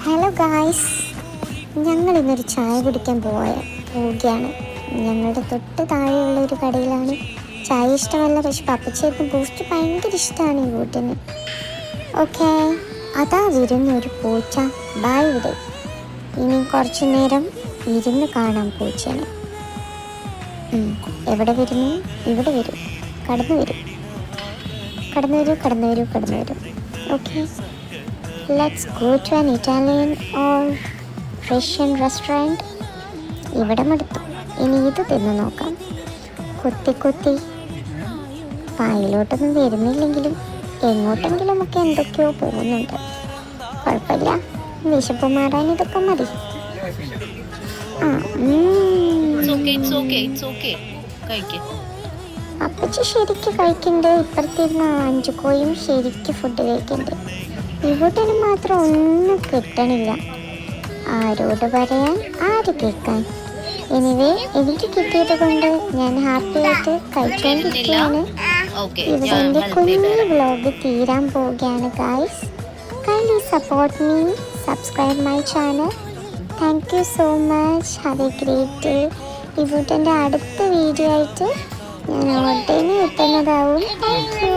Hello guys, ഞങ്ങൾ ഇന്നൊരു ചായ കുടിക്കാൻ പോവുകയാണ്. ഞങ്ങളുടെ തൊട്ട് താഴെയുള്ള ഒരു കടയിലാണ്. ചായ ഇഷ്ടമല്ല, പക്ഷെ പപ്പച്ചേട്ടന് ബൂസ്റ്റ് ഭയങ്കര ഇഷ്ടമാണ് ഈ വീട്ടിന്. ഓക്കെ, അതാ വരുന്ന ഒരു പൂച്ച. ബായ് ഇവിടെ. ഇനി കുറച്ചു നേരം ഇരുന്ന് കാണാം പൂച്ചനെ. എവിടെ വരുന്നു? ഇവിടെ വരും. കടന്നു വരും. Okay, let's go to an Italian or Russian restaurant. ഇവിടെ മടുത്തു. ഇനി ഇത് തിന്ന് നോക്കാം. കുത്തി പായിലോട്ടൊന്നും വരുന്നില്ലെങ്കിലും എങ്ങോട്ടെങ്കിലും ഒക്കെ എന്തൊക്കെയോ പോകുന്നുണ്ട്. കുഴപ്പമില്ല, വിശപ്പ് മാറാൻ ഇതൊക്കെ മതി. അപ്പച്ചി ശരിക്ക് കഴിക്കണ്ട്. ഇപ്പുറത്തിരുന്ന 5 കോയും ശരിക്ക് ഫുഡ് കഴിക്കണ്ട്. ഇവിടെ മാത്രം ഒന്നും കിട്ടണില്ല. ആരോട് പറയാൻ, ആര് കേൾക്കാൻ? എനിവേ, എനിക്ക് കിട്ടിയത് കൊണ്ട് ഞാൻ ഹാപ്പി ആയിട്ട് കഴിച്ചുകൊണ്ടിരിക്കുകയാണ്. ഇവിടെ എൻ്റെ കുഞ്ഞു വ്ലോഗ് തീരാൻ പോവുകയാണ് guys. Kindly support me, subscribe my channel. Thank you so much. Have A great day. ഇവിടെ അടുത്ത വീഡിയോ ആയിട്ട് ഞാൻ ഉടനെ എത്തുന്നതാവും. Thank you.